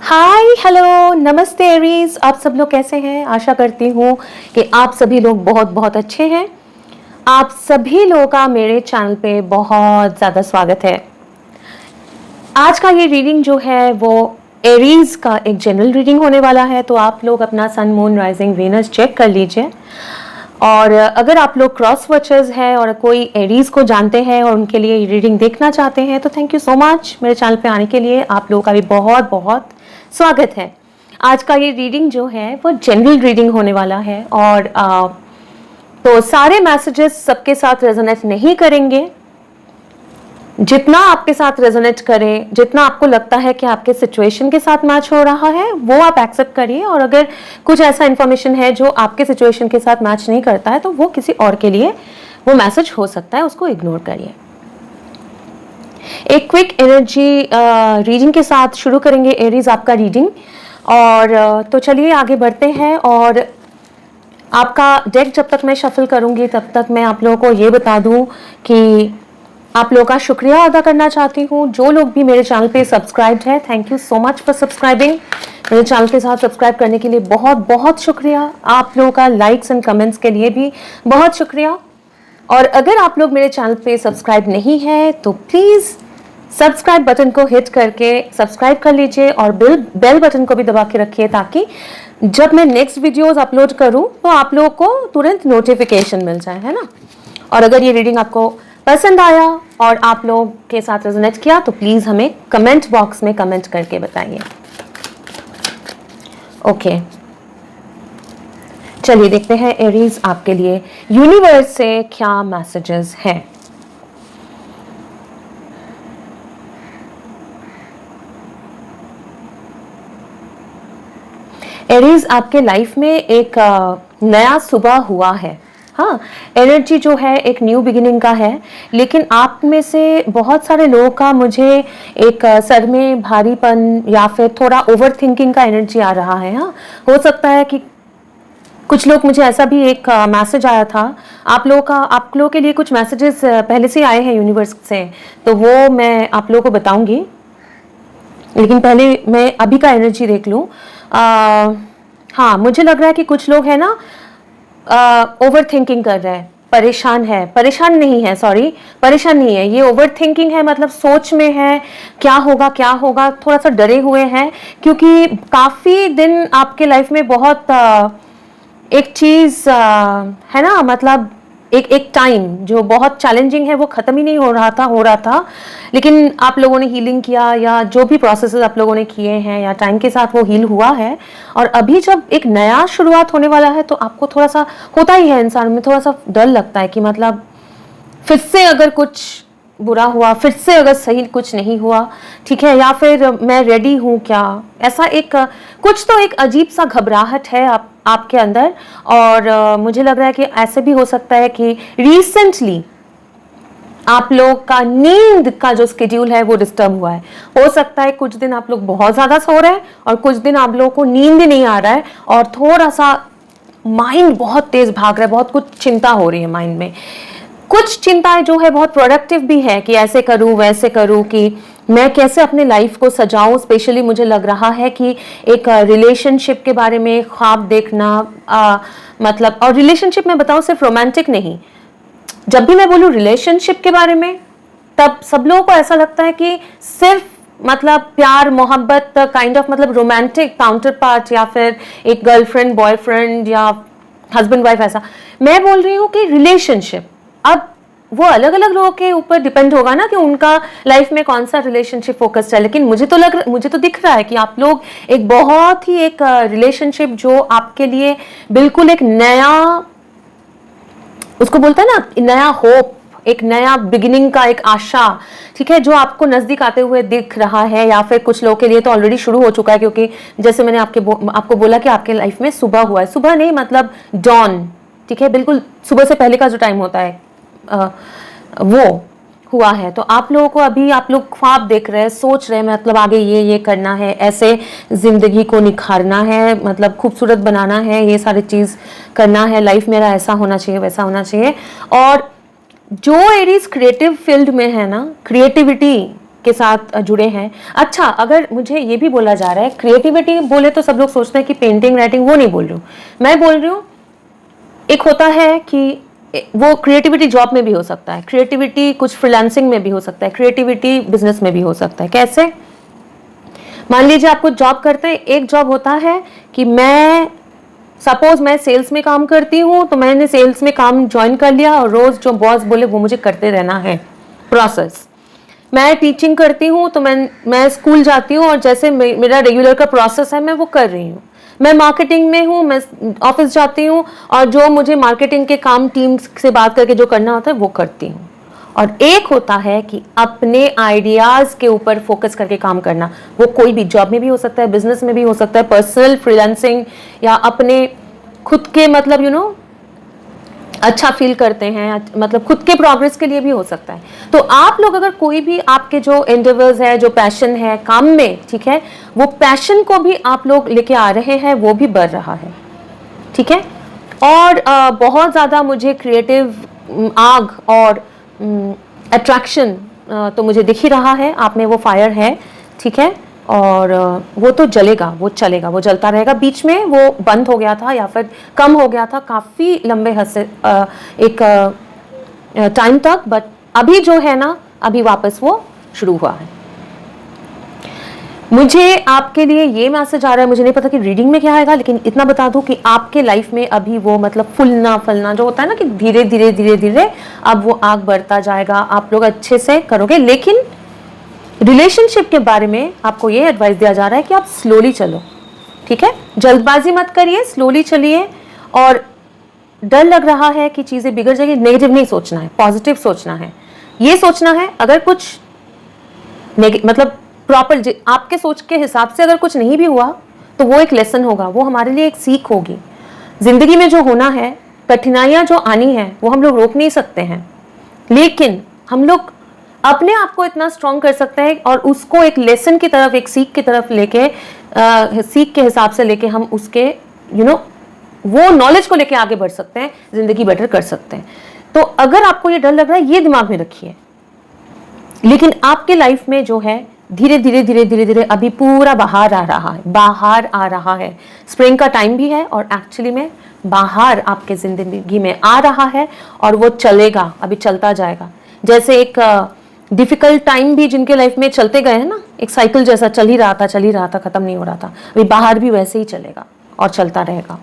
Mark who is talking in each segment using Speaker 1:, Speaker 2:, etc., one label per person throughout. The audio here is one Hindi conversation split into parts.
Speaker 1: हाय हेलो नमस्ते एरीज। आप सब लोग कैसे हैं? आशा करती हूँ कि आप सभी लोग बहुत बहुत अच्छे हैं। आप सभी लोगों का मेरे चैनल पे बहुत ज़्यादा स्वागत है। आज का ये रीडिंग जो है वो एरीज का एक जनरल रीडिंग होने वाला है, तो आप लोग अपना sun moon rising Venus check कर लीजिए। और अगर आप लोग क्रॉस वॉचर्स हैं और कोई एरीज को जानते हैं और उनके लिए रीडिंग देखना चाहते हैं तो थैंक यू सो मच मेरे चैनल पे आने के लिए। आप लोगों का भी बहुत बहुत स्वागत है। आज का ये रीडिंग जो है वो जनरल रीडिंग होने वाला है और तो सारे मैसेजेस सबके साथ रेजोनेट नहीं करेंगे। जितना आपके साथ रेजोनेट करे, जितना आपको लगता है कि आपके सिचुएशन के साथ मैच हो रहा है वो आप एक्सेप्ट करिए, और अगर कुछ ऐसा इंफॉर्मेशन है जो आपके सिचुएशन के साथ मैच नहीं करता है तो वो किसी और के लिए वो मैसेज हो सकता है, उसको इग्नोर करिए। एक क्विक एनर्जी रीडिंग के साथ शुरू करेंगे एरीज आपका रीडिंग। और तो चलिए आगे बढ़ते हैं। और आपका डेक जब तक मैं शफल करूंगी तब तक मैं आप लोगों को ये बता दूं कि आप लोगों का शुक्रिया अदा करना चाहती हूँ। जो लोग भी मेरे चैनल पे सब्सक्राइब्ड है, thank you so much for subscribing. मेरे चैनल के साथ सब्सक्राइब करने के लिए बहुत बहुत शुक्रिया। आप लोगों का लाइक्स एंड कमेंट्स के लिए भी बहुत शुक्रिया। और अगर आप लोग मेरे चैनल पे सब्सक्राइब नहीं है तो प्लीज़ सब्सक्राइब बटन को हिट करके सब्सक्राइब कर लीजिए और बेल बटन को भी दबा के रखिए, ताकि जब मैं नेक्स्ट वीडियोस अपलोड करूं तो आप लोगों को तुरंत नोटिफिकेशन मिल जाए, है ना। और अगर ये रीडिंग आपको पसंद आया और आप लोग के साथ रेजोनेट किया तो प्लीज हमें कमेंट बॉक्स में कमेंट करके बताइए। ओके, चलिए देखते हैं एरीज आपके लिए यूनिवर्स से क्या मैसेजेस हैं। एरीज, आपके लाइफ में एक नया सुबह हुआ है। हाँ, एनर्जी जो है एक न्यू बिगिनिंग का है, लेकिन आप में से बहुत सारे लोगों का मुझे एक सर में भारीपन या फिर थोड़ा ओवर थिंकिंग का एनर्जी आ रहा है। हाँ, हो सकता है कि कुछ लोग, मुझे ऐसा भी एक मैसेज आया था, आप लोगों के लिए कुछ मैसेजेस पहले से आए हैं यूनिवर्स से, तो वो मैं आप लोगों को बताऊंगी। लेकिन पहले मैं अभी का एनर्जी देख लूं। हाँ, मुझे लग रहा है कि कुछ लोग हैं ना ओवर थिंकिंग कर रहे हैं, परेशान नहीं है, ये ओवर थिंकिंग है, मतलब सोच में है क्या होगा, थोड़ा सा डरे हुए हैं, क्योंकि काफी दिन आपके लाइफ में बहुत एक चीज है ना, मतलब एक टाइम जो बहुत चैलेंजिंग है वो खत्म ही नहीं हो रहा था, लेकिन आप लोगों ने हीलिंग किया या जो भी प्रोसेसेस आप लोगों ने किए हैं या टाइम के साथ वो हील हुआ है। और अभी जब एक नया शुरुआत होने वाला है तो आपको थोड़ा सा होता ही है, इंसान में थोड़ा सा डर लगता है कि मतलब फिर से अगर कुछ बुरा हुआ, फिर से अगर सही कुछ नहीं हुआ, ठीक है, या फिर मैं रेडी हूँ क्या, ऐसा एक कुछ तो एक अजीब सा घबराहट है आपके अंदर। और मुझे लग रहा है कि ऐसे भी हो सकता है कि रिसेंटली आप लोग का नींद का जो स्केड्यूल है वो डिस्टर्ब हुआ है। हो सकता है कुछ दिन आप लोग बहुत ज्यादा सो रहे हैं और कुछ दिन आप लोगों को नींद ही नहीं आ रहा है और थोड़ा सा माइंड बहुत तेज भाग रहा है, बहुत कुछ चिंता हो रही है माइंड में। कुछ चिंताएं जो है बहुत प्रोडक्टिव भी है कि ऐसे करूं वैसे करूं, कि मैं कैसे अपने लाइफ को सजाऊं। स्पेशली मुझे लग रहा है कि एक रिलेशनशिप के बारे में ख्वाब देखना, मतलब, और रिलेशनशिप में बताऊं सिर्फ रोमांटिक नहीं, जब भी मैं बोलूं रिलेशनशिप के बारे में तब सब लोगों को ऐसा लगता है कि सिर्फ मतलब प्यार मोहब्बत काइंड ऑफ, मतलब रोमांटिक काउंटर पार्ट या फिर एक गर्लफ्रेंड बॉयफ्रेंड या हस्बैंड वाइफ, ऐसा मैं बोल रही हूँ कि रिलेशनशिप। अब वो अलग अलग लोगों के ऊपर डिपेंड होगा ना कि उनका लाइफ में कौन सा रिलेशनशिप फोकस्ड है, लेकिन मुझे तो दिख रहा है कि आप लोग एक बहुत ही एक रिलेशनशिप जो आपके लिए बिल्कुल एक नया, उसको बोलते हैं ना, नया होप, एक नया बिगिनिंग का एक आशा, ठीक है, जो आपको नजदीक आते हुए दिख रहा है। या फिर कुछ लोगों के लिए तो ऑलरेडी शुरू हो चुका है, क्योंकि जैसे मैंने आपको बोला कि आपके लाइफ में सुबह हुआ है, सुबह नहीं मतलब डॉन, ठीक है, बिल्कुल सुबह से पहले का जो टाइम होता है वो हुआ है। तो आप लोगों को अभी, आप लोग ख्वाब देख रहे हैं, सोच रहे हैं, मतलब आगे ये करना है, ऐसे जिंदगी को निखारना है, मतलब खूबसूरत बनाना है, ये सारी चीज करना है, लाइफ मेरा ऐसा होना चाहिए वैसा होना चाहिए। और जो एरीज क्रिएटिव फील्ड में है ना, क्रिएटिविटी के साथ जुड़े हैं। अच्छा, अगर मुझे ये भी बोला जा रहा है, क्रिएटिविटी बोले तो सब लोग सोचते हैं कि पेंटिंग राइटिंग, वो नहीं बोल रही हूँ मैं, बोल रही हूँ एक होता है कि वो क्रिएटिविटी जॉब में भी हो सकता है, क्रिएटिविटी कुछ फ्रीलांसिंग में भी हो सकता है, क्रिएटिविटी बिजनेस में भी हो सकता है। कैसे? मान लीजिए आप कुछ जॉब करते हैं, एक जॉब होता है कि सपोज मैं सेल्स में काम करती हूँ, तो मैंने सेल्स में काम ज्वाइन कर लिया और रोज जो बॉस बोले वो मुझे करते रहना है प्रोसेस। मैं टीचिंग करती हूँ, तो मैं स्कूल जाती हूँ और जैसे मेरा रेगुलर का प्रोसेस है मैं वो कर रही हूँ। मैं मार्केटिंग में हूँ, मैं ऑफिस जाती हूँ और जो मुझे मार्केटिंग के काम टीम से बात करके जो करना होता है वो करती हूँ। और एक होता है कि अपने आइडियाज के ऊपर फोकस करके काम करना, वो कोई भी जॉब में भी हो सकता है, बिजनेस में भी हो सकता है, पर्सनल फ्रीलांसिंग या अपने खुद के मतलब अच्छा फील करते हैं, मतलब खुद के प्रोग्रेस के लिए भी हो सकता है। तो आप लोग अगर कोई भी आपके जो एंडेवर्स है, जो पैशन है काम में, ठीक है, वो पैशन को भी आप लोग लेके आ रहे हैं, वो भी बढ़ रहा है, ठीक है। और बहुत ज़्यादा मुझे क्रिएटिव आग और अट्रैक्शन तो मुझे दिख ही रहा है आप में, वो फायर है, ठीक है। और वो तो जलेगा, वो चलेगा, वो जलता रहेगा। बीच में वो बंद हो गया था या फिर कम हो गया था काफ़ी लंबे एक टाइम तक, बट अभी जो है ना, अभी वापस वो शुरू हुआ है। मुझे आपके लिए ये मैसेज आ रहा है, मुझे नहीं पता कि रीडिंग में क्या आएगा, लेकिन इतना बता दूं कि आपके लाइफ में अभी वो मतलब फूलना फलना जो होता है ना, कि धीरे धीरे धीरे धीरे अब वो आग बढ़ता जाएगा, आप लोग अच्छे से करोगे। लेकिन रिलेशनशिप के बारे में आपको ये एडवाइस दिया जा रहा है कि आप स्लोली चलो, ठीक है, जल्दबाजी मत करिए, स्लोली चलिए। और डर लग रहा है कि चीजें बिगड़ जाएगी, नेगेटिव नहीं सोचना है, पॉजिटिव सोचना है। ये सोचना है अगर कुछ मतलब प्रॉपर आपके सोच के हिसाब से अगर कुछ नहीं भी हुआ तो वो एक लेसन होगा, वो हमारे लिए एक सीख होगी। जिंदगी में जो होना है, कठिनाइयां जो आनी है, वो हम लोग रोक नहीं सकते हैं, लेकिन हम लोग अपने आप को इतना स्ट्रॉन्ग कर सकते हैं और उसको एक लेसन की तरफ, एक सीख की तरफ लेके, सीख के हिसाब से लेके हम उसके वो नॉलेज को लेके आगे बढ़ सकते हैं, जिंदगी बेटर कर सकते हैं। तो अगर आपको ये डर लग रहा है, ये दिमाग में रखिए। लेकिन आपके लाइफ में जो है धीरे धीरे धीरे धीरे धीरे अभी पूरा बाहर आ रहा है, बाहर आ रहा है। स्प्रिंग का टाइम भी है और एक्चुअली में बाहर आपके जिंदगी में आ रहा है और वो चलेगा, अभी चलता जाएगा। जैसे एक डिफिकल्ट टाइम भी जिनके लाइफ में चलते गए हैं ना, एक साइकिल जैसा चल ही रहा था, खत्म नहीं हो रहा था, अभी बाहर भी वैसे ही चलेगा और चलता रहेगा,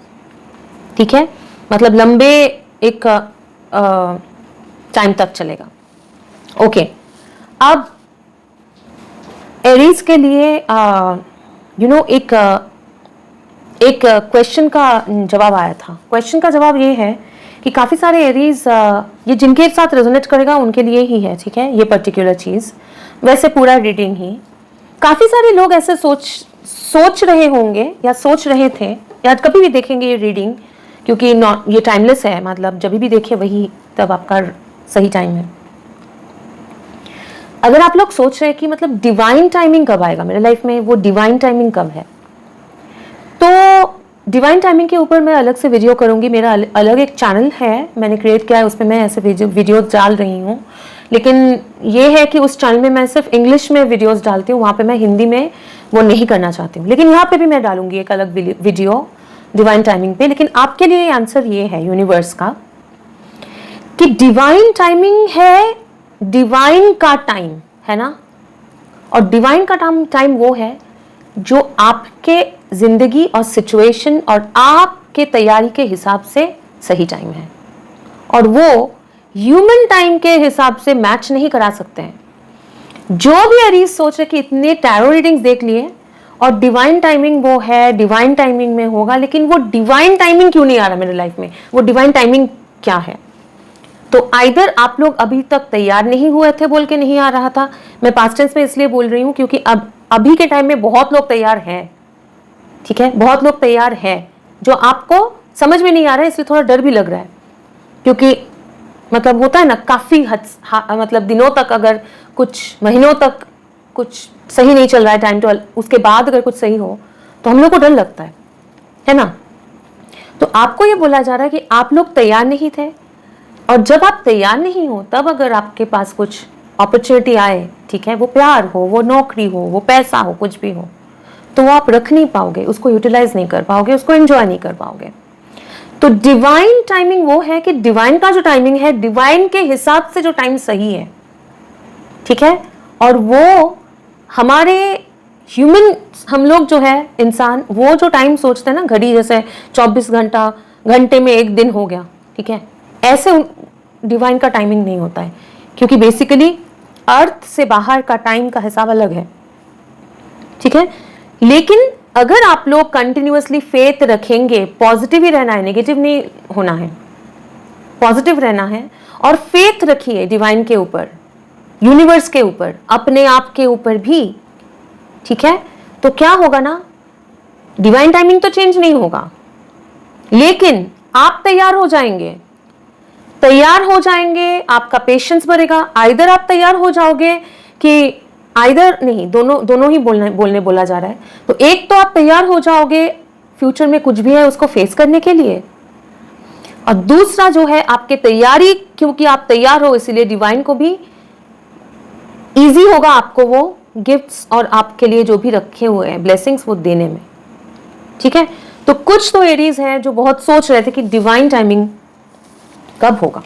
Speaker 1: ठीक है, मतलब लंबे एक टाइम तक चलेगा। ओके, अब एरीज के लिए एक क्वेश्चन का जवाब आया था। क्वेश्चन का जवाब ये है कि काफ़ी सारे एरीज, ये जिनके साथ रेजोनेट करेगा उनके लिए ही है, ठीक है, ये पर्टिकुलर चीज़। वैसे पूरा रीडिंग ही, काफ़ी सारे लोग ऐसे सोच रहे होंगे या सोच रहे थे या कभी भी देखेंगे ये रीडिंग, क्योंकि ये टाइमलेस है, मतलब जब भी देखे वही तब आपका सही टाइम है। अगर आप लोग सोच रहे हैं कि मतलब डिवाइन टाइमिंग कब आएगा मेरे लाइफ में, वो डिवाइन टाइमिंग कब है, तो डिवाइन टाइमिंग के ऊपर मैं अलग से वीडियो करूंगी। मेरा अलग एक चैनल है मैंने क्रिएट किया है, उस पर मैं ऐसे वीडियोस डाल रही हूँ। लेकिन ये है कि उस चैनल में मैं सिर्फ इंग्लिश में वीडियोस डालती हूँ, वहाँ पे मैं हिंदी में वो नहीं करना चाहती हूँ। लेकिन यहाँ पे भी मैं डालूंगी एक अलग वीडियो डिवाइन टाइमिंग पे। लेकिन आपके लिए आंसर ये है यूनिवर्स का कि डिवाइन टाइमिंग है, डिवाइन का टाइम है ना, और डिवाइन का टाइम वो है जो आपके जिंदगी और सिचुएशन और आपके तैयारी के हिसाब से सही टाइम है, और वो ह्यूमन टाइम के हिसाब से मैच नहीं करा सकते हैं। जो भी एरीज सोच रहे कि इतने टैरो रीडिंग्स देख लिए और डिवाइन टाइमिंग वो है, डिवाइन टाइमिंग में होगा, लेकिन वो डिवाइन टाइमिंग क्यों नहीं आ रहा मेरे लाइफ में, वो डिवाइन टाइमिंग क्या है? तो आइदर आप लोग अभी तक तैयार नहीं हुए थे बोल के नहीं आ रहा था। मैं पास्ट टेंस में इसलिए बोल रही हूँ क्योंकि अभी के टाइम में बहुत लोग तैयार हैं, ठीक है, बहुत लोग तैयार हैं, जो आपको समझ में नहीं आ रहा है, इसलिए थोड़ा डर भी लग रहा है। क्योंकि मतलब होता है ना, काफी मतलब दिनों तक, अगर कुछ महीनों तक कुछ सही नहीं चल रहा है टाइम, तो उसके बाद अगर कुछ सही हो तो हम लोग को डर लगता है ना। तो आपको ये बोला जा रहा है कि आप लोग तैयार नहीं थे, और जब आप तैयार नहीं हो तब अगर आपके पास कुछ अपॉर्चुनिटी आए, ठीक है, वो प्यार हो, वो नौकरी हो, वो पैसा हो, कुछ भी हो, तो वो आप रख नहीं पाओगे, उसको यूटिलाइज नहीं कर पाओगे, उसको एंजॉय नहीं कर पाओगे। तो डिवाइन टाइमिंग वो है कि डिवाइन का जो टाइमिंग है, डिवाइन के हिसाब से जो टाइम सही है, ठीक है, और वो हमारे ह्यूमन, हम लोग जो है इंसान, वो जो टाइम सोचते हैं ना, घड़ी जैसे 24 घंटा, घंटे में एक दिन हो गया, ठीक है, ऐसे डिवाइन का टाइमिंग नहीं होता है, क्योंकि बेसिकली अर्थ से बाहर का टाइम का हिसाब अलग है, ठीक है। लेकिन अगर आप लोग कंटिन्यूअसली फेथ रखेंगे, पॉजिटिव ही रहना है, नेगेटिव नहीं होना है, पॉजिटिव रहना है, और फेथ रखिए डिवाइन के ऊपर, यूनिवर्स के ऊपर, अपने आप के ऊपर भी, ठीक है, तो क्या होगा ना, डिवाइन टाइमिंग तो चेंज नहीं होगा, लेकिन आप तैयार हो जाएंगे, तैयार हो जाएंगे, आपका पेशेंस बढ़ेगा। आइदर आप तैयार हो जाओगे कि आइदर नहीं, दोनों ही बोला जा रहा है, तो एक तो आप तैयार हो जाओगे फ्यूचर में कुछ भी है उसको फेस करने के लिए, और दूसरा जो है आपके तैयारी, क्योंकि आप तैयार हो इसलिए डिवाइन को भी इजी होगा आपको वो गिफ्ट्स और आपके लिए जो भी रखे हुए हैं ब्लेसिंग्स वो देने में, ठीक है। तो कुछ तो एरीज हैं जो बहुत सोच रहे थे कि डिवाइन टाइमिंग कब होगा।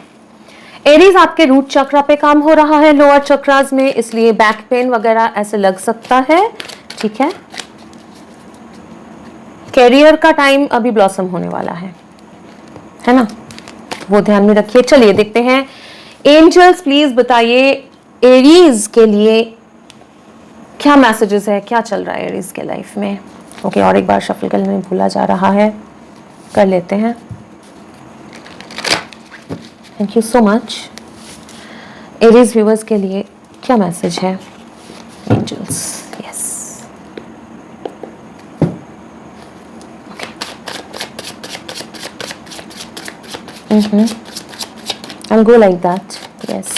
Speaker 1: एरीज आपके रूट चक्रा पे काम हो रहा है, लोअर चक्रास में, इसलिए बैक पेन वगैरह ऐसे लग सकता है, ठीक है। कैरियर का टाइम अभी ब्लॉसम होने वाला है ना, वो ध्यान में रखिए। चलिए देखते हैं, एंजल्स प्लीज बताइए एरीज के लिए क्या मैसेजेस है, क्या चल रहा है एरीज के लाइफ में। ओके, और एक बार शफल करने भूला जा रहा है, कर लेते हैं। Thank you so much. Aries viewers के लिए क्या मैसेज है angels? Yes, I'll go like that. Yes.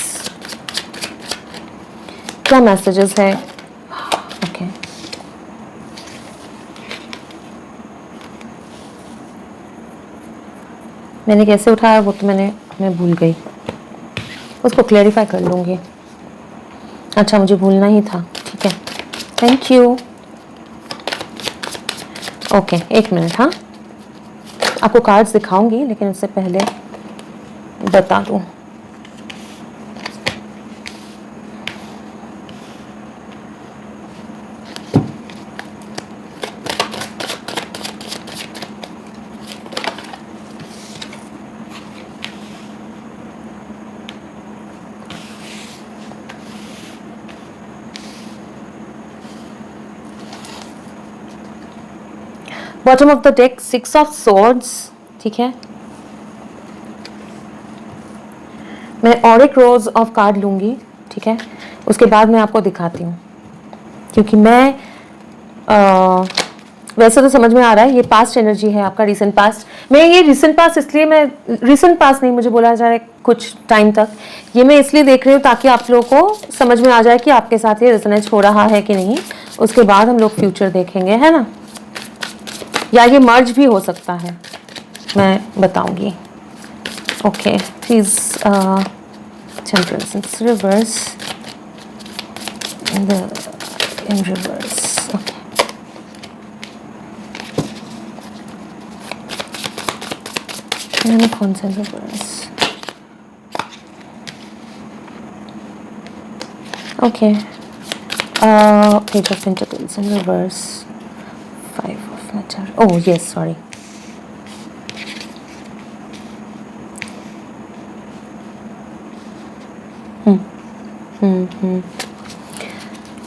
Speaker 1: क्या मैसेजेस है? ओके, मैंने कैसे उठाया वो तो मैं भूल गई, उसको क्लैरिफाई कर लूँगी। अच्छा, मुझे भूलना ही था, ठीक है, थैंक यू। ओके, एक मिनट, हाँ, आपको कार्ड्स दिखाऊंगी, लेकिन उससे पहले बता दूँ। Bottom of the deck 6 of swords, ठीक है। मैं और एक रोज ऑफ कार्ड लूंगी, ठीक है, उसके बाद मैं आपको दिखाती हूँ, क्योंकि मैं वैसे तो समझ में आ रहा है ये पास्ट एनर्जी है आपका, रीसेंट पास्ट। मैं ये रीसेंट पास्ट इसलिए, मैं रीसेंट पास्ट नहीं, मुझे बोला जा रहा है कुछ टाइम तक, ये मैं इसलिए देख रही हूँ ताकि आप लोगों को समझ में आ जाए कि आपके साथ ये रेजोनेट हो रहा है कि नहीं। उसके बाद हम लोग फ्यूचर देखेंगे, है ना, या ये मर्ज भी हो सकता है, मैं बताऊंगी। Okay, please temperance in reverse, in reverse, okay. कौन सा reverse? Okay, Page of Pentacles in reverse, 5 of Material. Oh yes, sorry.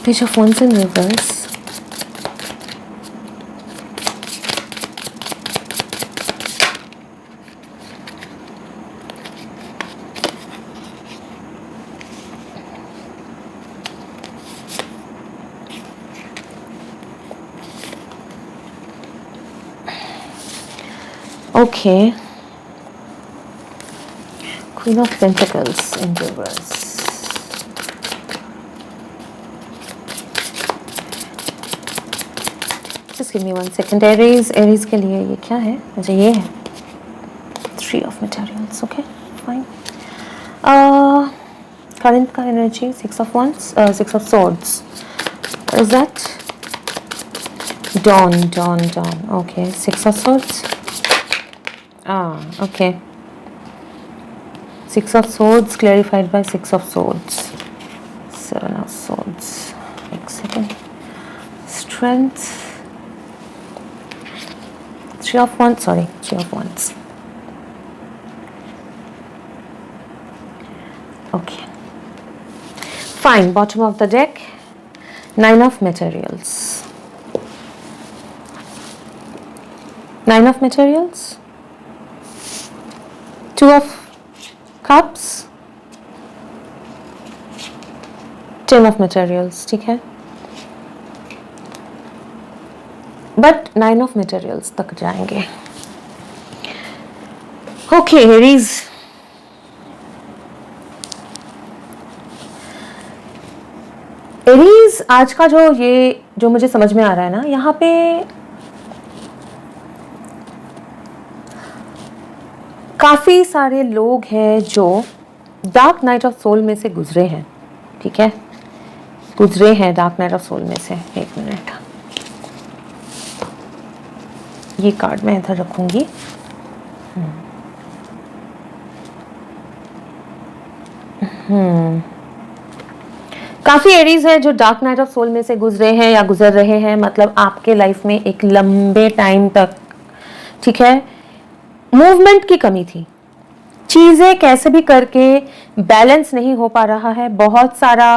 Speaker 1: Page of Wands in reverse. Okay. Queen of Pentacles in reverse. Just give me 1 second. Aries के लिए ये क्या है? अच्छा, ये है 3 of Materials. Okay, fine. Current का energy, 6 of wands, 6 of swords. What is that? Dawn. Okay, 6 of swords. Okay. 6 of swords clarified by 6 of swords. 7 of swords. एक second. Strength. 3 of wands. Sorry, 3 of wands. Okay. Fine. Bottom of the deck. 9 of materials. 9 of materials. 2 of cups. 10 of materials. ठीक है. But 9 of materials तक जाएंगे. Okay, Aries. एरीज आज का जो मुझे समझ में आ रहा है ना, यहाँ पे काफी सारे लोग हैं जो डार्क नाइट ऑफ सोल में से गुजरे हैं. ठीक है, गुजरे हैं डार्क नाइट ऑफ सोल में से. एक मिनट, ये कार्ड मैं इधर रखूंगी. काफी एरीज है जो डार्क नाइट ऑफ सोल में से गुजरे हैं या गुजर रहे हैं. मतलब आपके लाइफ में एक लंबे टाइम तक, ठीक है, मूवमेंट की कमी थी. चीजें कैसे भी करके बैलेंस नहीं हो पा रहा है. बहुत सारा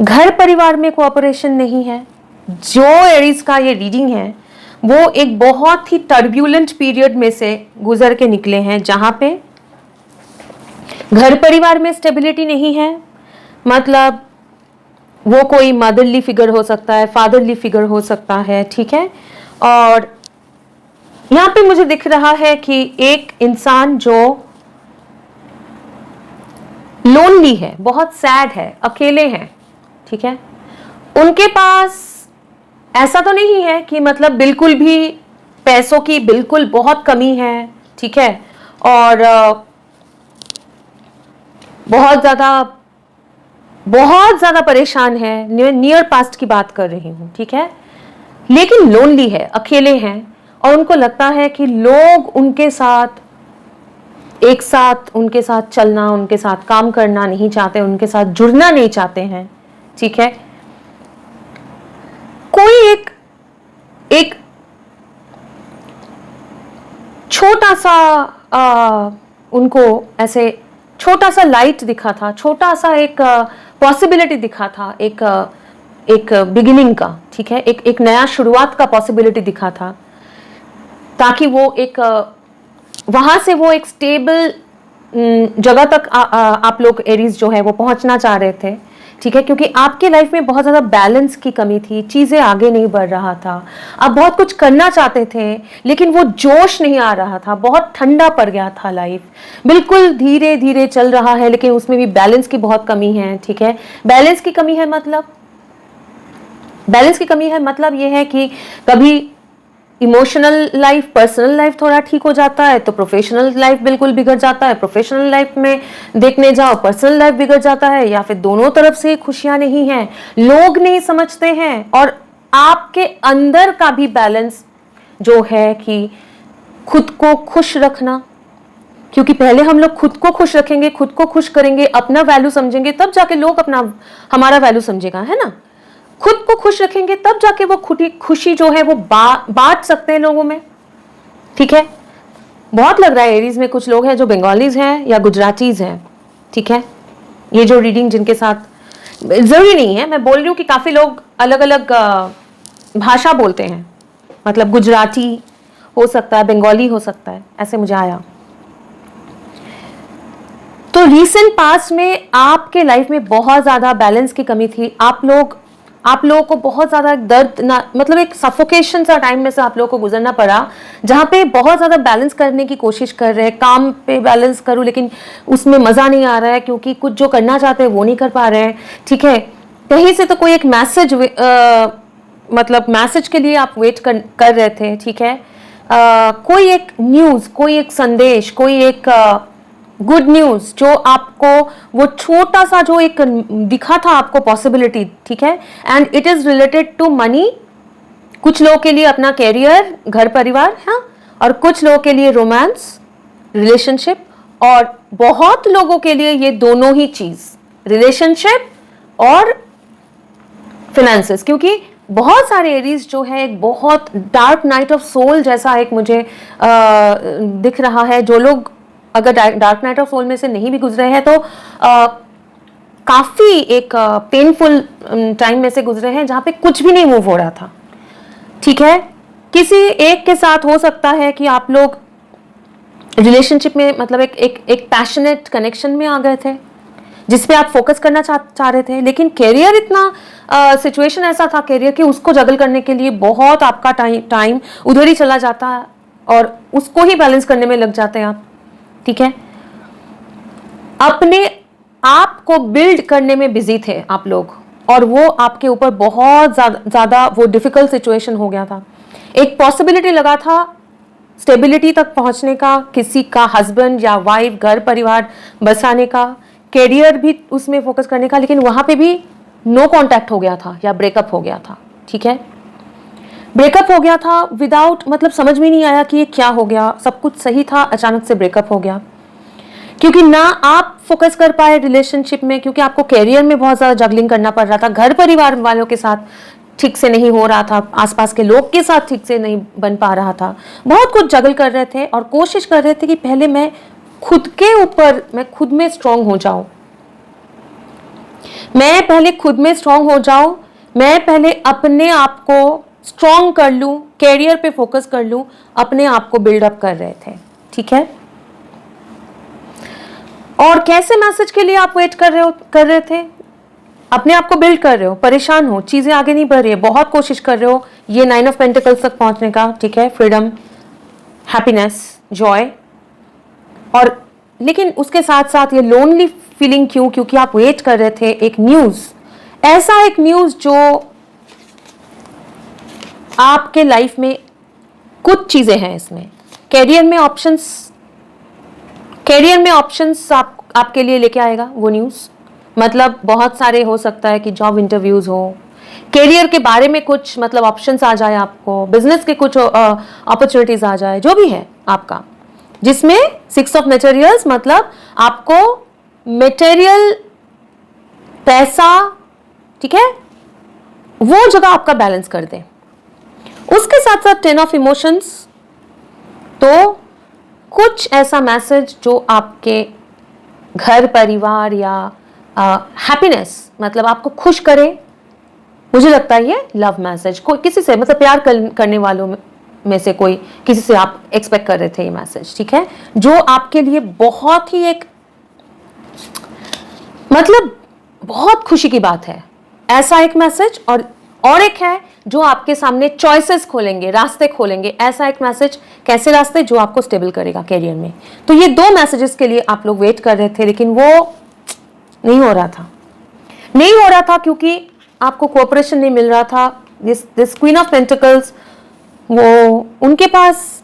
Speaker 1: घर परिवार में कोऑपरेशन नहीं है. जो एरीज का ये रीडिंग है वो एक बहुत ही टर्ब्यूलेंट पीरियड में से गुजर के निकले हैं, जहां पे घर परिवार में स्टेबिलिटी नहीं है. मतलब वो कोई मदरली फिगर हो सकता है, फादरली फिगर हो सकता है. ठीक है, और यहाँ पे मुझे दिख रहा है कि एक इंसान जो लोनली है, बहुत सैड है, अकेले हैं. ठीक है, उनके पास ऐसा तो नहीं है कि मतलब बिल्कुल भी पैसों की बिल्कुल बहुत कमी है. ठीक है, और बहुत ज्यादा परेशान है. नियर पास्ट की बात कर रही हूं. ठीक है, लेकिन लोनली है, अकेले हैं, और उनको लगता है कि लोग उनके साथ एक साथ उनके साथ चलना, उनके साथ काम करना नहीं चाहते, उनके साथ जुड़ना नहीं चाहते हैं. ठीक है, कोई एक छोटा सा उनको ऐसे छोटा सा लाइट दिखा था, छोटा सा एक पॉसिबिलिटी दिखा था, एक बिगिनिंग का. ठीक है, एक नया शुरुआत का पॉसिबिलिटी दिखा था, ताकि वो वहां से वो एक स्टेबल जगह तक आप लोग एरीज जो है वो पहुंचना चाह रहे थे. ठीक है, क्योंकि आपके लाइफ में बहुत ज़्यादा बैलेंस की कमी थी. चीज़ें आगे नहीं बढ़ रहा था. आप बहुत कुछ करना चाहते थे, लेकिन वो जोश नहीं आ रहा था. बहुत ठंडा पड़ गया था लाइफ. बिल्कुल धीरे धीरे चल रहा है, लेकिन उसमें भी बैलेंस की बहुत कमी है. ठीक है, बैलेंस की कमी है मतलब ये है कि कभी इमोशनल लाइफ, पर्सनल लाइफ थोड़ा ठीक हो जाता है तो प्रोफेशनल लाइफ बिल्कुल बिगड़ जाता है. प्रोफेशनल लाइफ में देखने जाओ, पर्सनल लाइफ बिगड़ जाता है. या फिर दोनों तरफ से खुशियां नहीं हैं, लोग नहीं समझते हैं. और आपके अंदर का भी बैलेंस जो है कि खुद को खुश रखना, क्योंकि पहले हम लोग खुद को खुश रखेंगे, खुद को खुश करेंगे, अपना वैल्यू समझेंगे, तब जाके लोग हमारा वैल्यू समझेगा, है ना. खुद को खुश रखेंगे तब जाके वो खुशी जो है वो बांट सकते हैं लोगों में. ठीक है, बहुत लग रहा है एरीज में कुछ लोग हैं जो बंगालीज हैं या गुजरातीज हैं. ठीक है, ये जो रीडिंग जिनके साथ, जरूरी नहीं है, मैं बोल रही हूँ कि काफी लोग अलग अलग भाषा बोलते हैं. मतलब गुजराती हो सकता है, बंगाली हो सकता है, ऐसे मुझे आया. तो रीसेंट पास्ट में आपके लाइफ में बहुत ज्यादा बैलेंस की कमी थी. आप लोगों को बहुत ज्यादा दर्द ना, मतलब एक सफोकेशन सा टाइम में से आप लोगों को गुजरना पड़ा, जहां पे बहुत ज्यादा बैलेंस करने की कोशिश कर रहे हैं. काम पे बैलेंस करूं, लेकिन उसमें मजा नहीं आ रहा है, क्योंकि कुछ जो करना चाहते हैं वो नहीं कर पा रहे हैं. ठीक है, कहीं से तो कोई एक मैसेज, मतलब मैसेज के लिए आप वेट कर रहे थे. ठीक है, कोई एक न्यूज़, कोई एक संदेश, कोई एक गुड न्यूज़ जो आपको वो छोटा सा जो एक दिखा था आपको पॉसिबिलिटी, ठीक है, and it is related to money. कुछ लोगों के लिए अपना कैरियर, घर परिवार, हाँ, और कुछ लोगों के लिए रोमांस, रिलेशनशिप, और बहुत लोगों के लिए ये दोनों ही चीज़, रिलेशनशिप और फिनेंसेस। क्योंकि बहुत सारे एरीज जो है एक बहुत डार्क नाइट ऑफ सोल जैसा एक मुझे दिख रहा है। जो लोग अगर डार्क नाइट ऑफ सोल में से नहीं भी गुजरे हैं तो काफ़ी एक पेनफुल टाइम में से गुजरे हैं जहाँ पे कुछ भी नहीं मूव हो रहा था, ठीक है। किसी एक के साथ हो सकता है कि आप लोग रिलेशनशिप में मतलब एक पैशनेट कनेक्शन में आ गए थे जिस पे आप फोकस करना चाह रहे थे, लेकिन कैरियर इतना सिचुएशन ऐसा था कैरियर कि उसको जगल करने के लिए बहुत आपका टाइम उधर ही चला जाता है और उसको ही बैलेंस करने में लग जाते हैं आप, ठीक है। अपने आप को बिल्ड करने में बिजी थे आप लोग और वो आपके ऊपर बहुत ज़्यादा वो डिफिकल्ट सिचुएशन हो गया था। एक पॉसिबिलिटी लगा था स्टेबिलिटी तक पहुंचने का, किसी का हस्बैंड या वाइफ, घर परिवार बसाने का, कैरियर भी उसमें फोकस करने का, लेकिन वहां पे भी नो कांटेक्ट हो गया था या ब्रेकअप हो गया था, ठीक है। ब्रेकअप हो गया था विदाउट, मतलब समझ में नहीं आया कि ये क्या हो गया। सब कुछ सही था, अचानक से ब्रेकअप हो गया क्योंकि ना आप फोकस कर पाए रिलेशनशिप में, क्योंकि आपको कैरियर में बहुत ज़्यादा जगलिंग करना पड़ रहा था, घर परिवार वालों के साथ ठीक से नहीं हो रहा था, आसपास के लोग के साथ ठीक से नहीं बन पा रहा था, बहुत कुछ जगल कर रहे थे और कोशिश कर रहे थे कि पहले मैं खुद के ऊपर, मैं खुद में स्ट्रांग हो जाऊं, मैं पहले खुद में स्ट्रांग हो जाऊं, मैं पहले अपने आप को स्ट्रांग कर लूं, कैरियर पे फोकस कर लूं, अपने आप को बिल्डअप कर रहे थे, ठीक है। और कैसे मैसेज के लिए आप वेट कर रहे थे? अपने आप को बिल्ड कर रहे हो, परेशान हो, चीजें आगे नहीं बढ़ रही है, बहुत कोशिश कर रहे हो ये 9 ऑफ पेंटिकल्स तक पहुंचने का, ठीक है, फ्रीडम, हैप्पीनेस, जॉय, और लेकिन उसके साथ साथ ये लोनली फीलिंग क्यों? क्योंकि आप वेट कर रहे थे एक न्यूज, ऐसा एक न्यूज जो आपके लाइफ में कुछ चीजें हैं इसमें, कैरियर में ऑप्शंस आपके लिए लेके आएगा वो न्यूज। मतलब बहुत सारे हो सकता है कि जॉब इंटरव्यूज हो, कैरियर के बारे में कुछ मतलब ऑप्शंस आ जाए आपको, बिजनेस के कुछ अपॉर्चुनिटीज आ जाए, जो भी है आपका, जिसमें 6 ऑफ मटेरियल्स, मतलब आपको मटेरियल, पैसा, ठीक है, वो जगह आपका बैलेंस कर दे। उसके साथ साथ 10 ऑफ इमोशंस, तो कुछ ऐसा मैसेज जो आपके घर परिवार या हैप्पीनेस, मतलब आपको खुश करे। मुझे लगता है ये लव मैसेज, कोई किसी से मतलब प्यार करने वालों में से कोई किसी से आप एक्सपेक्ट कर रहे थे ये मैसेज, ठीक है, जो आपके लिए बहुत ही एक मतलब बहुत खुशी की बात है, ऐसा एक मैसेज। और एक है जो आपके सामने चॉइसेस खोलेंगे, रास्ते खोलेंगे, ऐसा एक मैसेज। कैसे रास्ते? जो आपको स्टेबल करेगा कैरियर में। तो ये 2 मैसेजेस के लिए आप लोग वेट कर रहे थे, लेकिन वो नहीं हो रहा था क्योंकि आपको कोऑपरेशन नहीं मिल रहा था। दिस क्वीन ऑफ पेंटिकल्स, वो उनके पास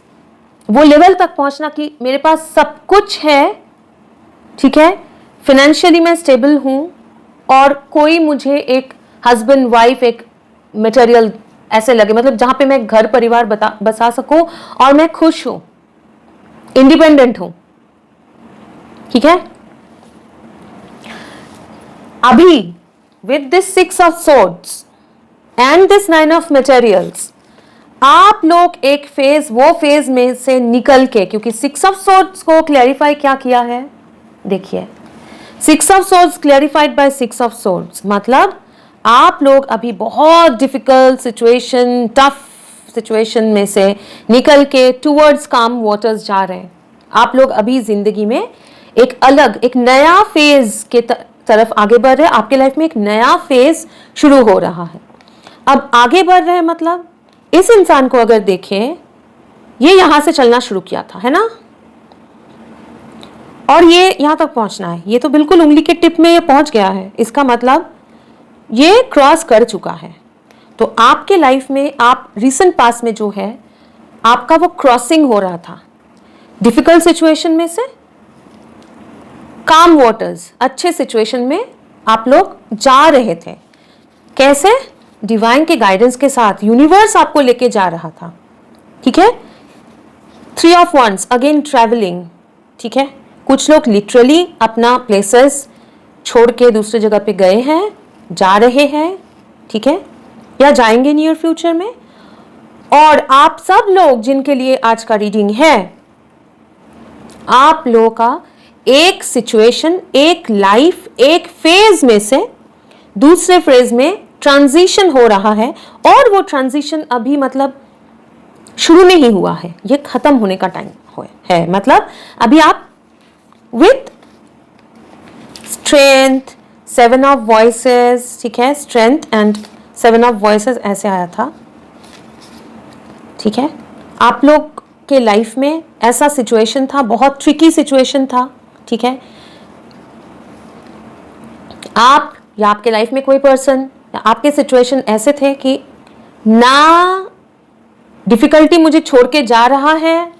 Speaker 1: वो लेवल तक पहुंचना कि मेरे पास सब कुछ है, ठीक है, फाइनेंशियली मैं स्टेबल हूं और कोई मुझे एक हस्बैंड वाइफ, एक मटेरियल ऐसे लगे, मतलब जहां पे मैं घर परिवार बसा सकूं और मैं खुश हूं, इंडिपेंडेंट हूं, ठीक है। अभी with this 6 of swords and this 9 of materials, आप लोग एक वो फेज में से निकल के, क्योंकि 6 ऑफ सोर्ड्स को क्लैरिफाई क्या किया है, देखिए, 6 of swords clarified by 6 of swords, मतलब आप लोग अभी बहुत डिफिकल्ट सिचुएशन, टफ सिचुएशन में से निकल के टूवर्ड्स काम वाटर्स जा रहे हैं। आप लोग अभी जिंदगी में एक अलग, एक नया फेज के तरफ आगे बढ़ रहे हैं। आपके लाइफ में एक नया फेज शुरू हो रहा है। अब आगे बढ़ रहे हैं मतलब इस इंसान को अगर देखें, ये यहां से चलना शुरू किया था, है ना, और ये यहां तक पहुंचना है, ये तो बिल्कुल उंगली के टिप में ये पहुंच गया है। इसका मतलब ये क्रॉस कर चुका है। तो आपके लाइफ में, आप रिसेंट पास्ट में जो है, आपका वो क्रॉसिंग हो रहा था डिफिकल्ट सिचुएशन में से काम वाटर्स, अच्छे सिचुएशन में आप लोग जा रहे थे। कैसे? डिवाइन के गाइडेंस के साथ यूनिवर्स आपको लेके जा रहा था। ठीक है। 3 ऑफ वंस, अगेन ट्रैवलिंग। ठीक है। कुछ लोग लिटरली अपना प्लेसेस छोड़ के दूसरी जगह पे गए हैं, जा रहे हैं। ठीक है, या जाएंगे नियर फ्यूचर में। और आप सब लोग जिनके लिए आज का रीडिंग है, आप लोगों का एक सिचुएशन, एक लाइफ, एक फेज में से दूसरे फेज में ट्रांजिशन हो रहा है। और वो ट्रांजिशन अभी मतलब शुरू नहीं हुआ है, ये खत्म होने का टाइम है। मतलब अभी आप विथ स्ट्रेंथ, 7 ऑफ वॉइसेस, ठीक है, स्ट्रेंथ एंड 7 ऑफ वॉइसेस ऐसे आया था। ठीक है, आप लोग के लाइफ में ऐसा सिचुएशन था, बहुत ट्रिकी सिचुएशन था। ठीक है, आप या आपके लाइफ में कोई पर्सन या आपके सिचुएशन ऐसे थे कि ना डिफिकल्टी मुझे छोड़ के जा रहा है,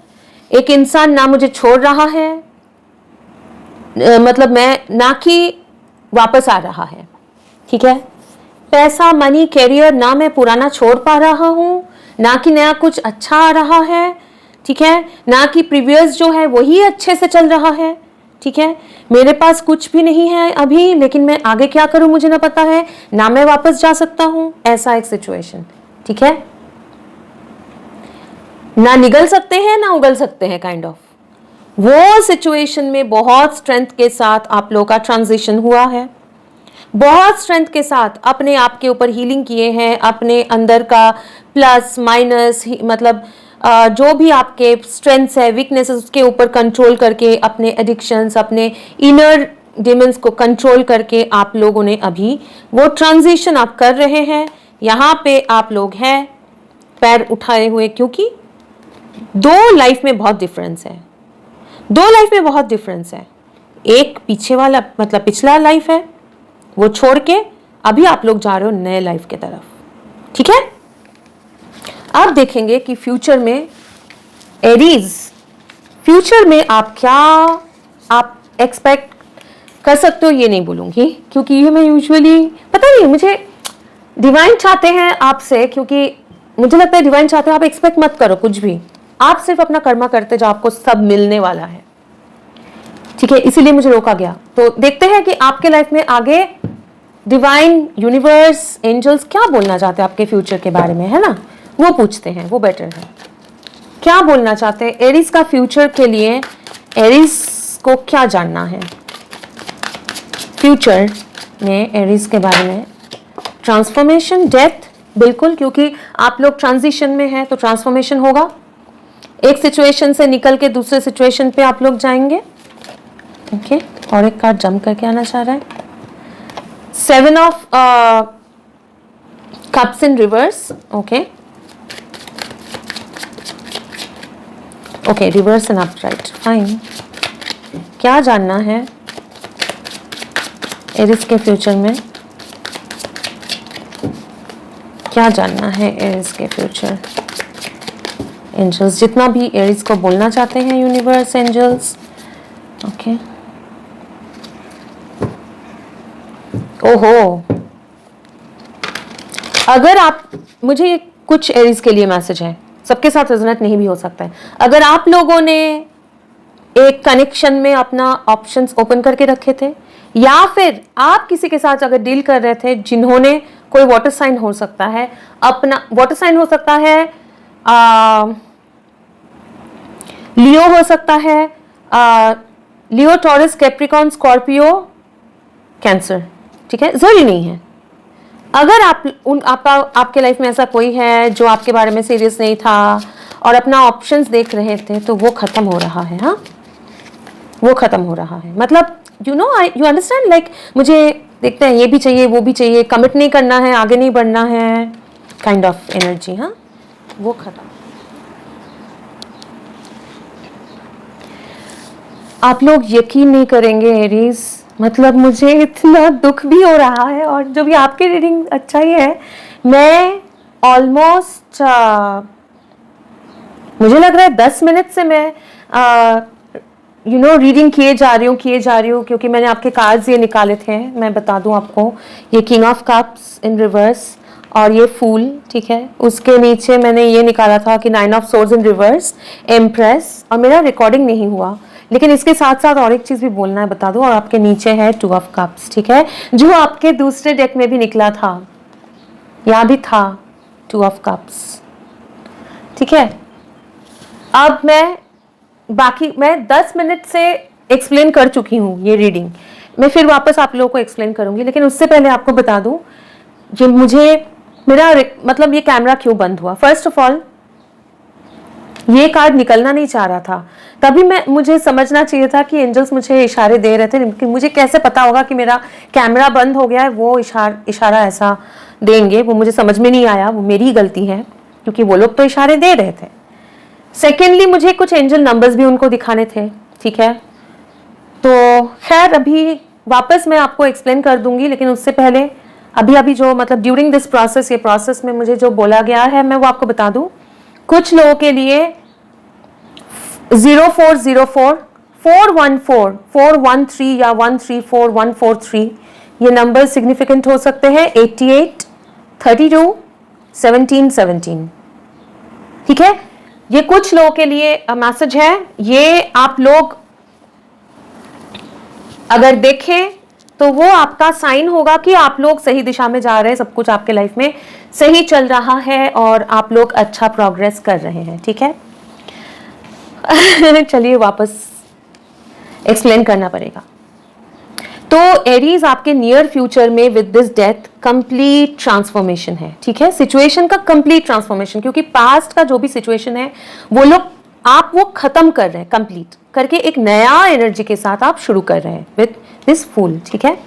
Speaker 1: एक इंसान ना मुझे छोड़ रहा है, मतलब मैं ना कि वापस आ रहा है। ठीक है, पैसा, मनी, कैरियर, ना मैं पुराना छोड़ पा रहा हूं, ना कि नया कुछ अच्छा आ रहा है। ठीक है, ना कि प्रीवियस जो है वही अच्छे से चल रहा है। ठीक है, मेरे पास कुछ भी नहीं है अभी, लेकिन मैं आगे क्या करूं मुझे ना पता है, ना मैं वापस जा सकता हूं, ऐसा एक सिचुएशन। ठीक है, ना निगल सकते हैं ना उगल सकते हैं, काइंड ऑफ वो सिचुएशन में बहुत स्ट्रेंथ के साथ आप लोगों का ट्रांजिशन हुआ है। बहुत स्ट्रेंथ के साथ अपने आप के ऊपर हीलिंग किए हैं, अपने अंदर का प्लस माइनस, मतलब जो भी आपके स्ट्रेंथ्स है, वीकनेसेस, उसके ऊपर कंट्रोल करके, अपने एडिक्शंस, अपने इनर डिमंस को कंट्रोल करके आप लोगों ने अभी वो ट्रांजिशन आप कर रहे हैं। यहाँ पे आप लोग हैं पैर उठाए हुए, क्योंकि दो लाइफ में बहुत डिफरेंस है। दो लाइफ में बहुत डिफरेंस है। एक पीछे वाला मतलब पिछला लाइफ है, वो छोड़ के अभी आप लोग जा रहे हो नए लाइफ के तरफ। ठीक है, आप देखेंगे कि फ्यूचर में एरीज, फ्यूचर में आप क्या आप एक्सपेक्ट कर सकते हो ये नहीं बोलूंगी, क्योंकि ये मैं यूजुअली पता नहीं, मुझे डिवाइन चाहते हैं आपसे, क्योंकि मुझे लगता है डिवाइन चाहते हैं आप एक्सपेक्ट मत करो कुछ भी, आप सिर्फ अपना कर्मा करते जो आपको सब मिलने वाला है। ठीक है, इसीलिए मुझे रोका गया। तो देखते हैं कि आपके लाइफ में आगे डिवाइन, यूनिवर्स, एंजल्स क्या बोलना चाहते हैं आपके फ्यूचर के बारे में, है ना, वो पूछते हैं, वो बेटर है। क्या बोलना चाहते हैं एरीज का फ्यूचर के लिए, एरीज को क्या जानना है फ्यूचर में एरीज के बारे में। ट्रांसफॉर्मेशन, डेथ, बिल्कुल, क्योंकि आप लोग ट्रांजिशन में हैं तो ट्रांसफॉर्मेशन होगा। एक सिचुएशन से निकल के दूसरे सिचुएशन पे आप लोग जाएंगे। ओके, और एक कार्ड जंप करके आना चाह रहा है। 7 of cups in reverse. Okay okay, reverse and upright, fine. क्या जानना है एरिस के फ्यूचर में, क्या जानना है एरिस के फ्यूचर। एंजल्स, जितना भी एरिस को बोलना चाहते हैं, यूनिवर्स, एंजल्स। ओके, ओहो, अगर आप, मुझे कुछ एरीज के लिए मैसेज है, सबके साथ रेजोनेट नहीं भी हो सकता है। अगर आप लोगों ने एक कनेक्शन में अपना ऑप्शंस ओपन करके रखे थे, या फिर आप किसी के साथ अगर डील कर रहे थे जिन्होंने, कोई वाटर साइन हो सकता है, अपना वाटर साइन हो सकता है, लियो हो सकता है, लियो, टॉरस, कैप्रिकॉर्न, स्कॉर्पियो, कैंसर। ठीक है, जरूरी नहीं है। अगर आपके लाइफ में ऐसा कोई है जो आपके बारे में सीरियस नहीं था और अपना ऑप्शंस देख रहे थे, तो वो खत्म हो रहा है। हाँ, वो खत्म हो रहा है। मतलब यू अंडरस्टैंड, लाइक मुझे देखते हैं ये भी चाहिए वो भी चाहिए, कमिट नहीं करना है, आगे नहीं बढ़ना है, काइंड ऑफ एनर्जी। हाँ, वो खत्म। आप लोग यकीन नहीं करेंगे एरीज, मतलब मुझे इतना दुख भी हो रहा है, और जो भी आपकी रीडिंग अच्छा ही है, मैं ऑलमोस्ट मुझे लग रहा है 10 मिनट से मैं रीडिंग किए जा रही हूँ क्योंकि मैंने आपके कार्ड्स ये निकाले थे। मैं बता दूं आपको, ये king of cups in reverse और ये फूल, ठीक है। उसके नीचे मैंने ये निकाला था कि 9 of swords in reverse, empress, और मेरा रिकॉर्डिंग नहीं हुआ, लेकिन इसके साथ साथ और एक चीज भी बोलना है, बता दूं। और आपके नीचे है 2 ऑफ कप्स, ठीक है, जो आपके दूसरे डेक में भी निकला था, यहाँ भी था 2 ऑफ कप्स, ठीक है। अब मैं 10 मिनट से एक्सप्लेन कर चुकी हूँ ये रीडिंग, मैं फिर वापस आप लोगों को एक्सप्लेन करूंगी, लेकिन उससे पहले आपको बता दूं मेरा मतलब ये कैमरा क्यों बंद हुआ। फर्स्ट ऑफ ऑल, ये कार्ड निकलना नहीं चाह रहा था, तभी मुझे समझना चाहिए था कि एंजल्स मुझे इशारे दे रहे थे, लेकिन मुझे कैसे पता होगा कि मेरा कैमरा बंद हो गया है। वो इशारा ऐसा देंगे, वो मुझे समझ में नहीं आया, वो मेरी गलती है क्योंकि वो लोग तो इशारे दे रहे थे। सेकेंडली, मुझे कुछ एंजल नंबर्स भी उनको दिखाने थे, ठीक है। तो खैर अभी वापस मैं आपको एक्सप्लेन कर दूंगी, लेकिन उससे पहले अभी जो मतलब ड्यूरिंग दिस प्रोसेस, ये प्रोसेस में मुझे जो बोला गया है मैं वो आपको बता दूं। कुछ लोगों के लिए 0404, 414, 413 या 134, 143 ये नंबर सिग्निफिकेंट हो सकते हैं। 88, 32, 17, 17, ठीक है। ये कुछ लोगों के लिए मैसेज है। ये आप लोग अगर देखें तो वो आपका साइन होगा कि आप लोग सही दिशा में जा रहे हैं, सब कुछ आपके लाइफ में सही चल रहा है और आप लोग अच्छा प्रोग्रेस कर रहे हैं, ठीक है। चलिए वापस एक्सप्लेन करना पड़ेगा। तो एरीज आपके नियर फ्यूचर में with this death complete transformation है, ठीक है। सिचुएशन का कंप्लीट ट्रांसफॉर्मेशन, क्योंकि पास्ट का जो भी सिचुएशन है वो खत्म कर रहे हैं, कंप्लीट करके एक नया एनर्जी के साथ आप शुरू कर रहे हैं विद दिस फूल, ठीक है।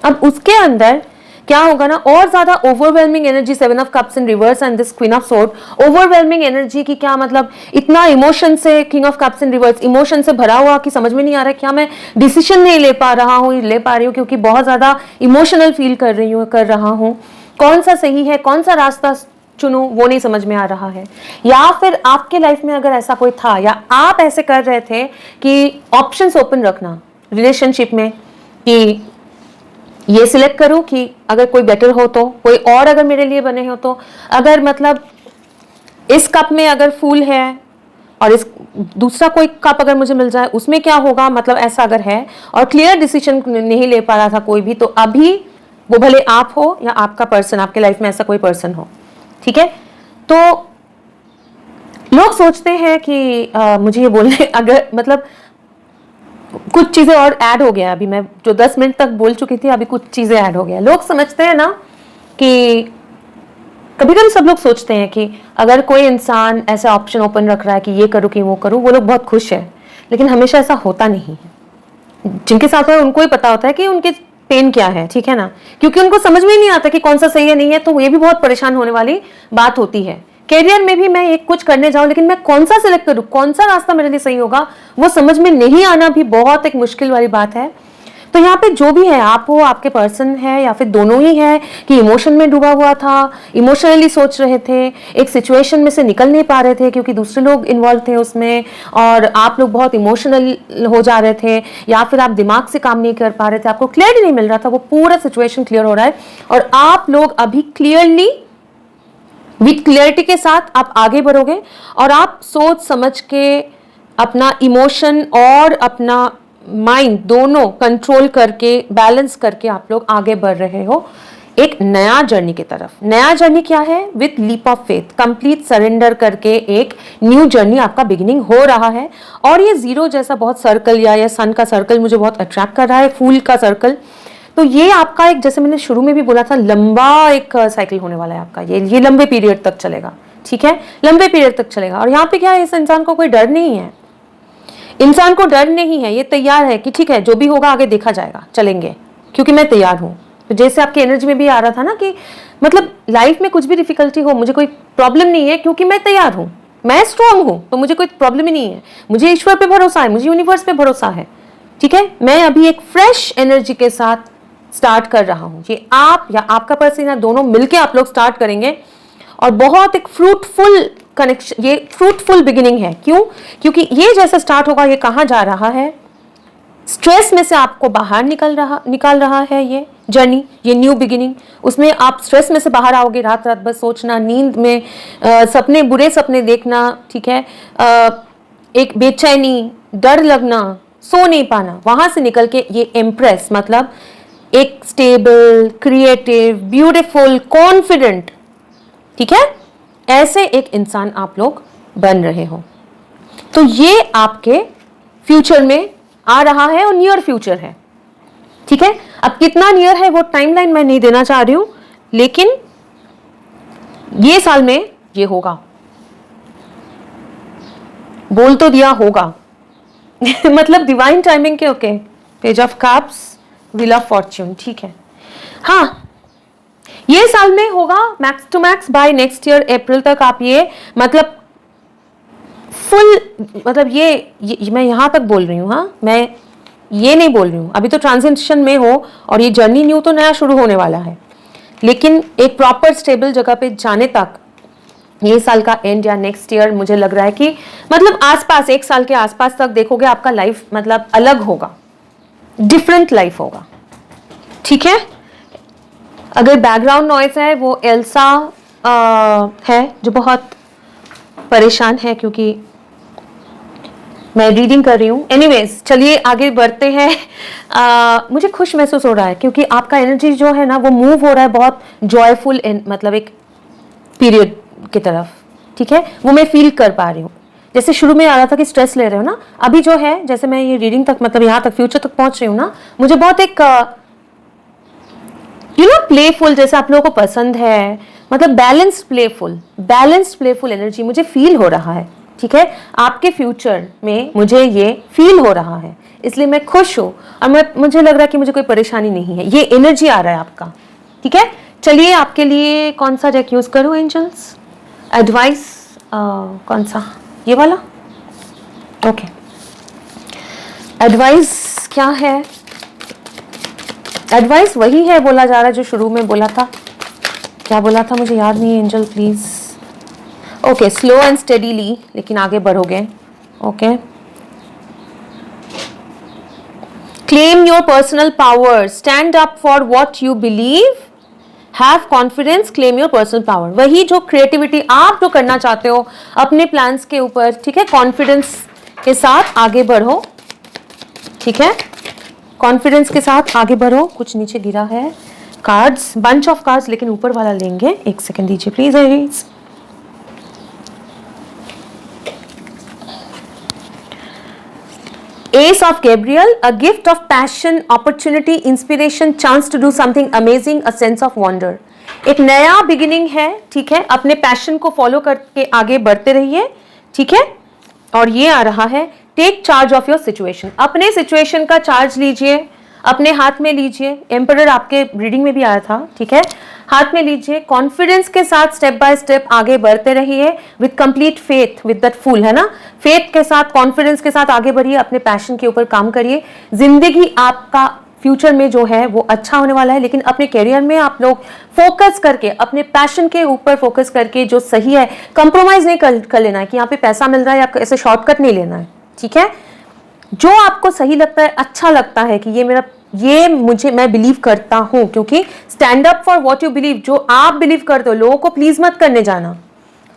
Speaker 1: अब उसके अंदर क्या होगा ना, और ज्यादा overwhelming energy, 7 of cups in reverse and this queen of sword. Overwhelming energy की क्या मतलब, इतना इमोशन से, king of cups in reverse emotion से भरा हुआ कि समझ में नहीं आ रहा क्या मैं डिसीजन नहीं ले पा रहा हूँ क्योंकि बहुत ज्यादा इमोशनल फील कर रहा हूँ। कौन सा सही है, कौन सा रास्ता चुनूं, वो नहीं समझ में आ रहा है। या फिर आपके लाइफ में अगर ऐसा कोई था या आप ऐसे कर रहे थे कि ऑप्शंस ओपन रखना रिलेशनशिप में, कि ये सिलेक्ट करूं कि अगर कोई बेटर हो तो, कोई और अगर मेरे लिए बने हो तो, अगर मतलब इस कप में अगर फूल है और इस दूसरा कोई कप अगर मुझे मिल जाए उसमें क्या होगा, मतलब ऐसा अगर है और क्लियर डिसीजन नहीं ले पा रहा था कोई भी, तो अभी वो भले आप हो या आपका पर्सन, आपके लाइफ में ऐसा कोई पर्सन हो, ठीक है। तो लोग सोचते हैं कि मुझे ये बोलने अगर मतलब कुछ चीजें और ऐड हो गया, अभी मैं जो 10 मिनट तक बोल चुकी थी अभी कुछ चीजें ऐड हो गया। लोग समझते हैं ना कि कभी कभी सब लोग सोचते हैं कि अगर कोई इंसान ऐसा ऑप्शन ओपन रख रहा है कि ये करूँ कि वो करूँ, वो लोग बहुत खुश है, लेकिन हमेशा ऐसा होता नहीं है। जिनके साथ है उनको ही पता होता है कि उनके पेन क्या है, ठीक है ना, क्योंकि उनको समझ में ही नहीं आता कि कौन सा सही है नहीं है, तो ये भी बहुत परेशान होने वाली बात होती है। कैरियर में भी मैं एक कुछ करने जाऊं, लेकिन मैं कौन सा सिलेक्ट करूं, कौन सा रास्ता मेरे लिए सही होगा, वो समझ में नहीं आना भी बहुत एक मुश्किल वाली बात है। तो यहाँ पे जो भी है, आप हो, आपके पर्सन है या फिर दोनों ही है कि इमोशन में डूबा हुआ था, इमोशनली सोच रहे थे, एक सिचुएशन में से निकल नहीं पा रहे थे क्योंकि दूसरे लोग इन्वॉल्व थे उसमें और आप लोग बहुत इमोशनल हो जा रहे थे, या फिर आप दिमाग से काम नहीं कर पा रहे थे, आपको क्लियरली नहीं मिल रहा था, वो पूरा सिचुएशन क्लियर हो रहा है और आप लोग अभी क्लियरली विथ क्लियरिटी के साथ आप आगे बढ़ोगे और आप सोच समझ के अपना इमोशन और अपना माइंड दोनों कंट्रोल करके, बैलेंस करके आप लोग आगे बढ़ रहे हो एक नया जर्नी की तरफ। नया जर्नी क्या है? With leap of faith, complete surrender करके एक न्यू जर्नी आपका बिगिनिंग हो रहा है। और ये जीरो जैसा बहुत सर्कल या सन का सर्कल मुझे बहुत अट्रैक्ट कर रहा है, फूल का सर्कल। तो ये आपका एक, जैसे मैंने शुरू में भी बोला था, लंबा एक साइकिल होने वाला है आपका, ये लंबे पीरियड तक चलेगा, ठीक है, लंबे पीरियड तक चलेगा। और यहाँ पे क्या है, इस इंसान को कोई डर नहीं है, इंसान को डर नहीं है, ये तैयार है कि ठीक है जो भी होगा आगे देखा जाएगा, चलेंगे, क्योंकि मैं तैयार हूँ। तो जैसे आपकी एनर्जी में भी आ रहा था ना कि मतलब लाइफ में कुछ भी डिफिकल्टी हो, मुझे कोई प्रॉब्लम नहीं है क्योंकि मैं तैयार हूँ, मैं स्ट्रांग हूँ, तो मुझे कोई प्रॉब्लम ही नहीं है, मुझे ईश्वर पे भरोसा है, मुझे यूनिवर्स पे भरोसा है, ठीक है। मैं अभी एक फ्रेश एनर्जी के साथ स्टार्ट कर रहा हूँ। ये आप या आपका पर्सन या दोनों मिलके आप लोग स्टार्ट करेंगे और बहुत एक फ्रूटफुल कनेक्शन, ये फ्रूटफुल बिगिनिंग है। क्यों? क्योंकि ये जैसे स्टार्ट होगा, ये कहाँ जा रहा है, स्ट्रेस में से आपको बाहर निकाल रहा है ये जर्नी, ये न्यू बिगिनिंग। उसमें आप स्ट्रेस में से बाहर आओगे, रात रात बस सोचना, नींद में सपने, बुरे सपने देखना, ठीक है, एक बेचैनी, डर लगना, सो नहीं पाना, वहां से निकल के ये एम्प्रेस, मतलब एक स्टेबल, क्रिएटिव, ब्यूटीफुल, कॉन्फिडेंट, ठीक है, ऐसे एक इंसान आप लोग बन रहे हो। तो ये आपके फ्यूचर में आ रहा है और नियर फ्यूचर है, ठीक है। अब कितना नियर है वो टाइमलाइन मैं नहीं देना चाह रही हूं, लेकिन ये साल में ये होगा, बोल तो दिया होगा। मतलब डिवाइन टाइमिंग के। Okay, page of cups, wheel of fortune, ठीक है। हाँ, ये साल में होगा max to max by next year April तक आप ये मतलब फुल, मतलब ये मैं यहां तक बोल रही हूँ, हाँ, मैं ये नहीं बोल रही हूँ, अभी तो ट्रांजिशन में हो और ये जर्नी न्यू तो नया शुरू होने वाला है, लेकिन एक प्रॉपर स्टेबल जगह पे जाने तक ये साल का एंड या नेक्स्ट ईयर मुझे लग रहा है कि मतलब आसपास, एक साल के आसपास तक देखोगे आपका लाइफ मतलब अलग होगा, डिफरेंट लाइफ होगा, ठीक है। अगर बैकग्राउंड नॉइस है वो एल्सा है जो बहुत परेशान है क्योंकि मैं रीडिंग कर रही हूँ। एनीवेज, चलिए आगे बढ़ते हैं। मुझे खुश महसूस हो रहा है क्योंकि आपका एनर्जी जो है ना वो मूव हो रहा है बहुत जॉयफुल, मतलब एक पीरियड की तरफ, ठीक है, वो मैं फील कर पा रही हूँ। जैसे शुरू में आ रहा था कि स्ट्रेस ले रहे हो ना, अभी जो है जैसे मैं ये रीडिंग तक मतलब यहाँ तक फ्यूचर तक पहुंच रही हूँ ना, मुझे बहुत एक प्लेफुल, जैसे आप लोगों को पसंद है, मतलब बैलेंस्ड प्लेफुल एनर्जी मुझे फील हो रहा है, ठीक है। आपके फ्यूचर में मुझे ये फील हो रहा है, इसलिए मैं खुश हूँ और मुझे लग रहा है कि मुझे कोई परेशानी नहीं है, ये एनर्जी आ रहा है आपका, ठीक है। चलिए आपके लिए कौन सा डेक यूज करूँ एंजल्स? एडवाइस कौन सा, ये वाला? ओके, एडवाइस क्या है? एडवाइस वही है बोला जा रहा है जो शुरू में बोला था। क्या बोला था मुझे याद नहीं है, angel please. Okay, slow and steadily, लेकिन आगे बढ़ोगे। Okay, claim your personal power, stand up for what you believe, have confidence, claim your personal power. वही जो क्रिएटिविटी आप जो करना चाहते हो अपने प्लान्स के ऊपर, ठीक है, कॉन्फिडेंस के साथ आगे बढ़ो, ठीक है, कॉन्फिडेंस के साथ आगे बढ़ो। कुछ नीचे गिरा है कार्ड्स, बंच ऑफ कार्ड्स, लेकिन ऊपर वाला लेंगे। एक सेकंड दीजिए please Aries. Ace of Gabriel, a gift of passion, opportunity, inspiration, chance to do something amazing, a sense of wonder. एक नया बिगिनिंग है, ठीक है, अपने पैशन को फॉलो करके आगे बढ़ते रहिए, ठीक है। और ये आ रहा है take charge of your situation, अपने सिचुएशन का चार्ज लीजिए, अपने हाथ में लीजिए। एम्परर आपके रीडिंग में भी आया था, ठीक है, हाथ में लीजिए, कॉन्फिडेंस के साथ स्टेप बाय स्टेप आगे बढ़ते रहिए, with complete faith, with that full, है ना, फेथ के साथ, कॉन्फिडेंस के साथ आगे बढ़िए, अपने पैशन के ऊपर काम करिए। जिंदगी आपका फ्यूचर में जो है वो अच्छा होने वाला है, लेकिन अपने करियर में आप लोग फोकस करके, अपने पैशन के ऊपर फोकस करके, जो सही है, कंप्रोमाइज नहीं कर लेना है कि यहाँ पे पैसा मिल रहा है या ऐसे शॉर्टकट नहीं लेना है, ठीक है। जो आपको सही लगता है, अच्छा लगता है कि मैं बिलीव करता हूं, क्योंकि stand up for what you believe, जो आप बिलीव करते हो, लोगों को प्लीज मत करने जाना।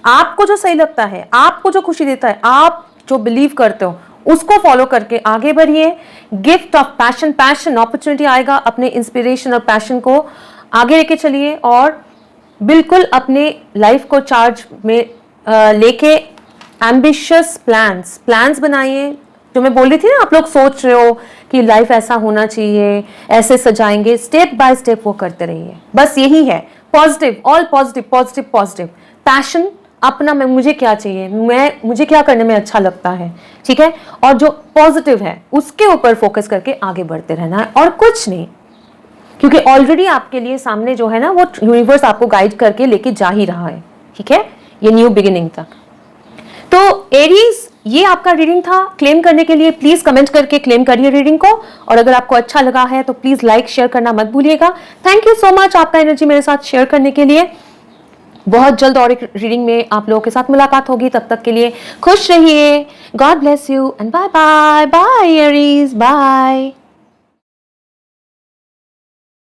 Speaker 1: आपको जो सही लगता है, आपको जो खुशी देता है, आप जो बिलीव करते हो उसको फॉलो करके आगे बढ़िए। गिफ्ट ऑफ पैशन, अपॉर्चुनिटी आएगा, अपने इंस्पिरेशन और पैशन को आगे लेके चलिए और बिल्कुल अपने लाइफ को चार्ज में लेके एम्बिशियस प्लान्स बनाइए। जो मैं बोल रही थी ना, आप लोग सोच रहे हो कि लाइफ ऐसा होना चाहिए, ऐसे सजाएंगे, स्टेप बाय स्टेप वो करते रहिए। बस यही है, पॉजिटिव, ऑल पॉजिटिव। पैशन अपना, मुझे क्या चाहिए, मुझे क्या करने में अच्छा लगता है, ठीक है, और जो पॉजिटिव है उसके ऊपर फोकस करके आगे बढ़ते रहना है और कुछ नहीं, क्योंकि ऑलरेडी आपके लिए सामने जो है ना वो यूनिवर्स आपको गाइड करके लेके जा ही रहा है, ठीक है, ये न्यू बिगिनिंग तक। तो एरीज, ये आपका रीडिंग था। क्लेम करने के लिए प्लीज कमेंट करके क्लेम करिए रीडिंग को, और अगर आपको अच्छा लगा है तो प्लीज लाइक शेयर करना मत भूलिएगा। थैंक यू सो मच आपका एनर्जी मेरे साथ शेयर करने के लिए। बहुत जल्द और एक रीडिंग में आप लोगों के साथ मुलाकात होगी। तब तक के लिए खुश रहिए। God bless you and bye bye. Bye Aries, bye.